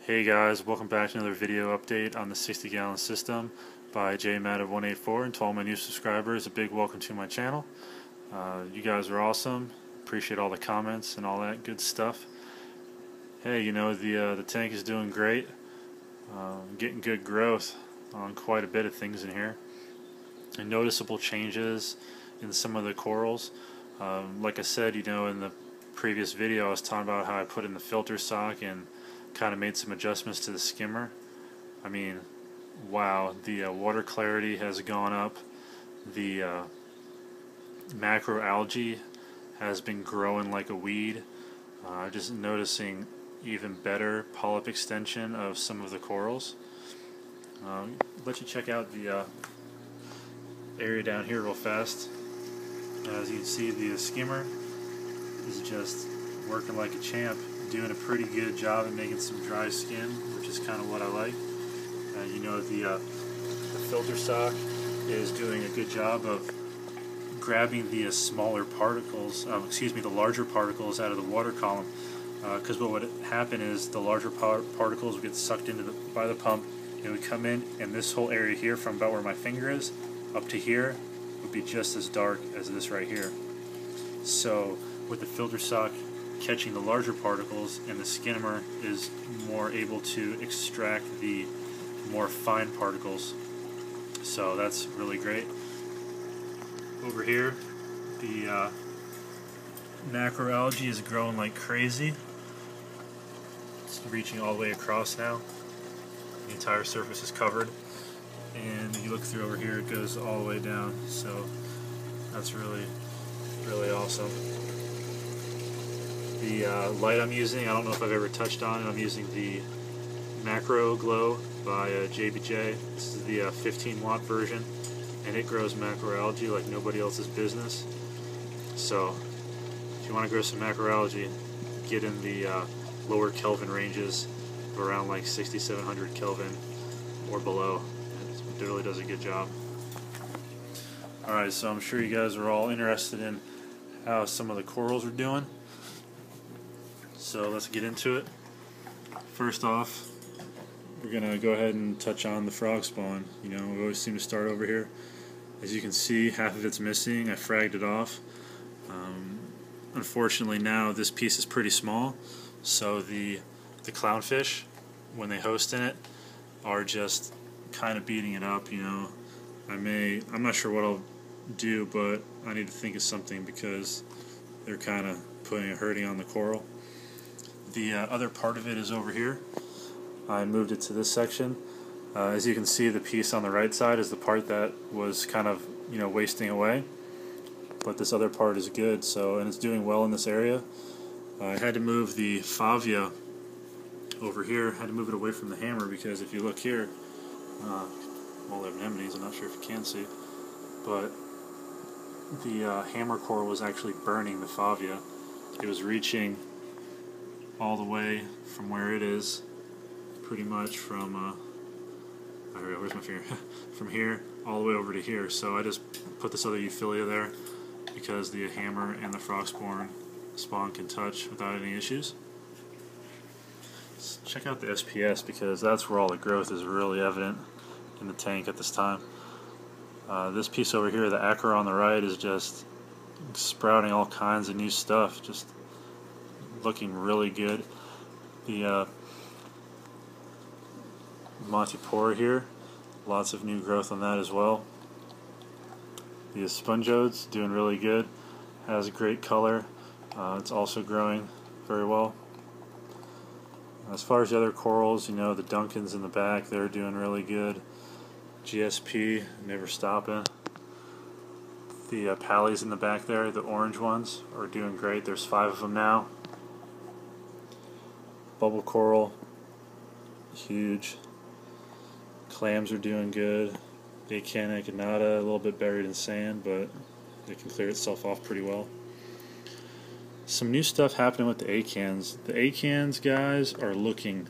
Hey guys, welcome back to another video update on the 60-gallon system by jmadden184, and to all my new subscribers, a big welcome to my channel. You guys are awesome. Appreciate all the comments and all that good stuff. Hey, you know, the tank is doing great. Getting good growth on quite a bit of things in here, and noticeable changes in some of the corals. Like I said, you know, in the previous video I was talking about how I put in the filter sock and kind of made some adjustments to the skimmer. I mean, wow, the water clarity has gone up. The macroalgae has been growing like a weed. Just noticing even better polyp extension of some of the corals. Let you check out the area down here real fast. As you can see, the skimmer is just working like a champ, doing a pretty good job at making some dry skin, which is kind of what I like. You know, the filter sock is doing a good job of grabbing the smaller particles, the larger particles out of the water column, because what would happen is the larger particles would get sucked into by the pump, and would come in, and this whole area here from about where my finger is up to here would be just as dark as this right here. So with the filter sock catching the larger particles, and the skimmer is more able to extract the more fine particles, so that's really great. Over here, the macroalgae is growing like crazy. It's reaching all the way across now. The entire surface is covered, and you look through over here, it goes all the way down, so that's really awesome. The light I'm using, I don't know if I've ever touched on it. I'm using the Macro Glow by JBJ. This is the 15-watt version, and it grows macroalgae like nobody else's business. So if you want to grow some macroalgae, get in the lower Kelvin ranges of around like 6700 Kelvin or below. It really does a good job. Alright, so I'm sure you guys are all interested in how some of the corals are doing. So let's get into it. First off, we're going to go ahead and touch on the frog spawn. You know, we always seem to start over here. As you can see, half of it's missing. I fragged it off. Unfortunately now this piece is pretty small, so the clownfish, when they host in it, are just kind of beating it up. You know, I'm not sure what I'll do, but I need to think of something because they're kind of hurting on the coral. The other part of it is over here. I moved it to this section. As you can see, the piece on the right side is the part that was kind of, you know, wasting away, but this other part is good, and it's doing well in this area. I had to move the favia over here. I had to move it away from the hammer because if you look here, well, anemones, I'm not sure if you can see, but the hammer coral was actually burning the favia. It was reaching all the way from where it is, pretty much from where's my finger? From here all the way over to here. So I just put this other Euphilia there because the hammer and the frog spawn can touch without any issues. Let's check out the SPS because that's where all the growth is really evident in the tank at this time. This piece over here, the acro on the right, is just sprouting all kinds of new stuff, just looking really good. The Montipora here, lots of new growth on that as well. The Spongiode's doing really good, has a great color. It's also growing very well. As far as the other corals, you know, the Duncans in the back, they're doing really good. GSP, never stopping. The Pallies in the back there, the orange ones, are doing great. There's 5 of them now. Bubble coral, huge. Clams are doing good. Acana acanada, a little bit buried in sand, but it can clear itself off pretty well. Some new stuff happening with the acans. The acans, guys, are looking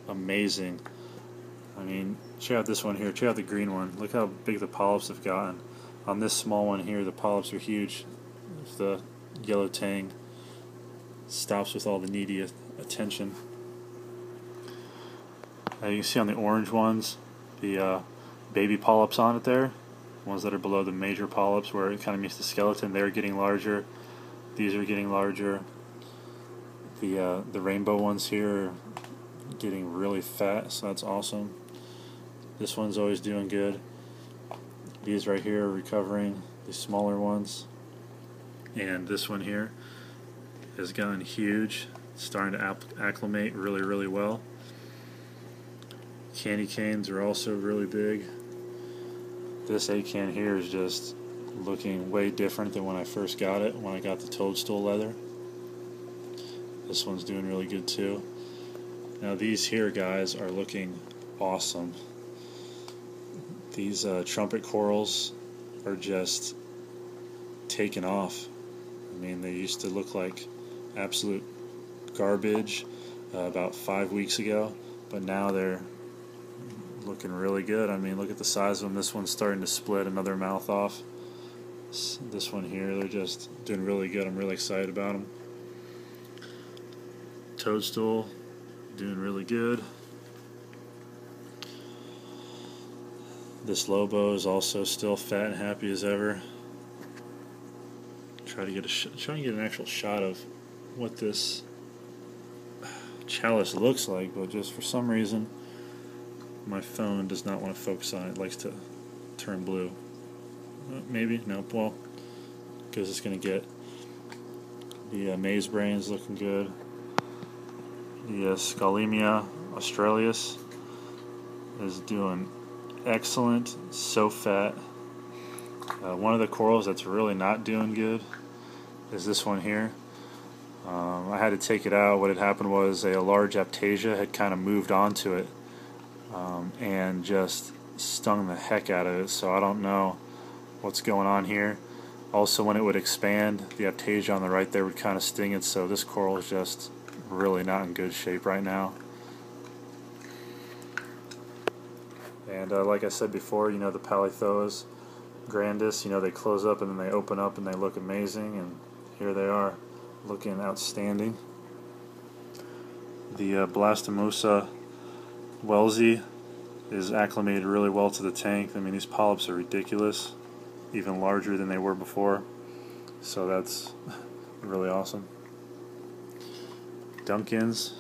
amazing. I mean, check out this one here. Check out the green one. Look how big the polyps have gotten. On this small one here, the polyps are huge. If the yellow tang stops with all the needy attention. You can see on the orange ones the baby polyps on it there, ones that are below the major polyps where it kind of meets the skeleton. They're getting larger. These are getting larger. The rainbow ones here are getting really fat, so that's awesome. This one's always doing good. These right here are recovering, the smaller ones. And this one here has gotten huge, starting to acclimate really, really well. Candy canes are also really big. This acan here is just looking way different than when I first got it, when I got the toadstool leather. This one's doing really good too. Now these here, guys, are looking awesome. These trumpet corals are just taking off. I mean, they used to look like absolute garbage about 5 weeks ago, but now they're looking really good. I mean, look at the size of them. This one's starting to split another mouth off. This one here, they're just doing really good. I'm really excited about them. Toadstool, doing really good. This Lobo is also still fat and happy as ever. Try to get an actual shot of what this chalice looks like, but just for some reason my phone does not want to focus on it. It likes to turn blue. Maybe, nope, well, because it's going to get the maze brains looking good. The Scalimia australis is doing excellent, so fat. One of the corals that's really not doing good is this one here. I had to take it out. What had happened was a large aiptasia had kind of moved onto it and just stung the heck out of it, so I don't know what's going on here. Also, when it would expand, the aiptasia on the right there would kind of sting it, so this coral is just really not in good shape right now. And like I said before, you know, the Palithoas grandis, you know, they close up and then they open up and they look amazing, and here they are looking outstanding. The Blastomosa wellsii is acclimated really well to the tank. I mean, these polyps are ridiculous, even larger than they were before, so that's really awesome. Duncans,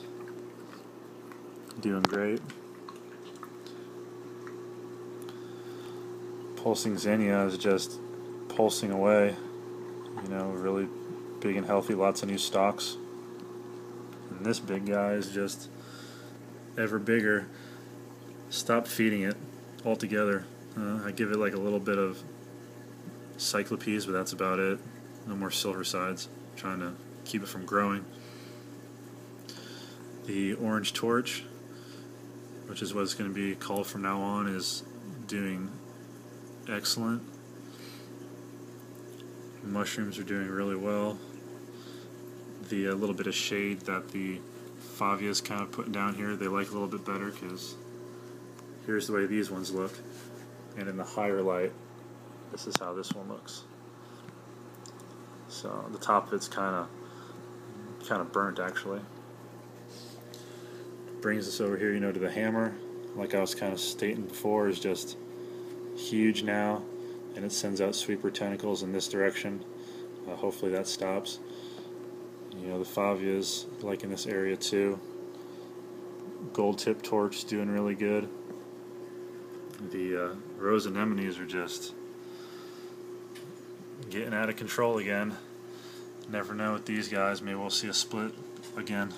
doing great. Pulsing Xenia is just pulsing away, you know, really big and healthy, lots of new stocks. And this big guy is just ever bigger. Stop feeding it altogether. I give it like a little bit of cyclopes, but that's about it. No more silver sides. I'm trying to keep it from growing. The orange torch, which is what it's going to be called from now on, is doing excellent. Mushrooms are doing really well. The little bit of shade that the Favia is kind of putting down here, they like a little bit better, because here's the way these ones look, and in the higher light, this is how this one looks. So the top of it's kind of burnt, actually. Brings us over here, you know, to the hammer. Like I was kind of stating before, is just huge now, and it sends out sweeper tentacles in this direction. Hopefully that stops. You know, the Favia's like in this area too. Gold tip torch doing really good. The rose anemones are just getting out of control again. Never know with these guys. Maybe we'll see a split again.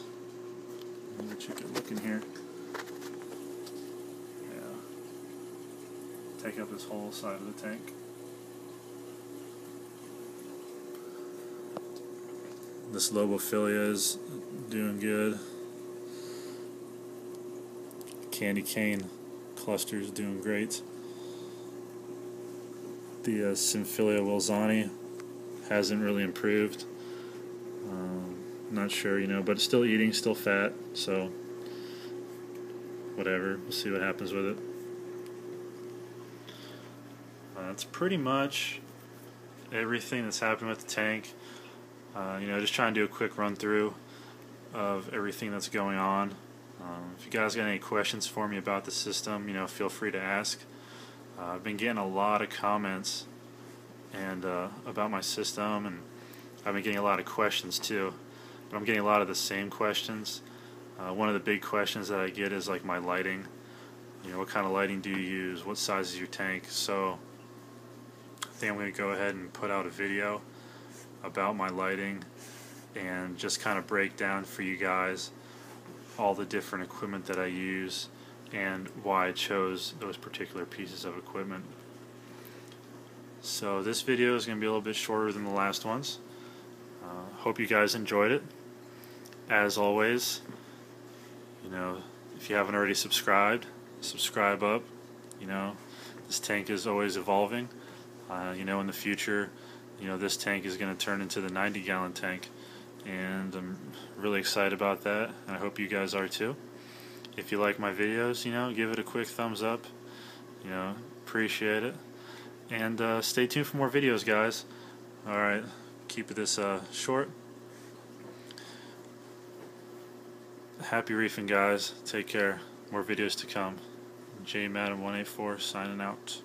Let you get looking here. Yeah. Take up this whole side of the tank. This Lobophilia is doing good. Candy cane cluster is doing great. The Symphilia wilsoni hasn't really improved. Not sure, you know, but it's still eating, still fat, so whatever. We'll see what happens with it. That's pretty much everything that's happened with the tank. You know, just trying to do a quick run through of everything that's going on. If you guys got any questions for me about the system, feel free to ask. I've been getting a lot of comments and about my system, and I've been getting a lot of questions too. But I'm getting a lot of the same questions. One of the big questions that I get is like my lighting. What kind of lighting do you use? What size is your tank? So I think I'm going to go ahead and put out a video about my lighting and just kind of break down for you guys all the different equipment that I use and why I chose those particular pieces of equipment. So this video is going to be a little bit shorter than the last ones. Hope you guys enjoyed it. As always, if you haven't already subscribe up. This tank is always evolving. In the future, this tank is going to turn into the 90-gallon tank, and I'm really excited about that, and I hope you guys are too. If you like my videos, give it a quick thumbs up. Appreciate it, and stay tuned for more videos, guys. Alright, keep this short. Happy reefing, guys. Take care. More videos to come. jmadden184's signing out.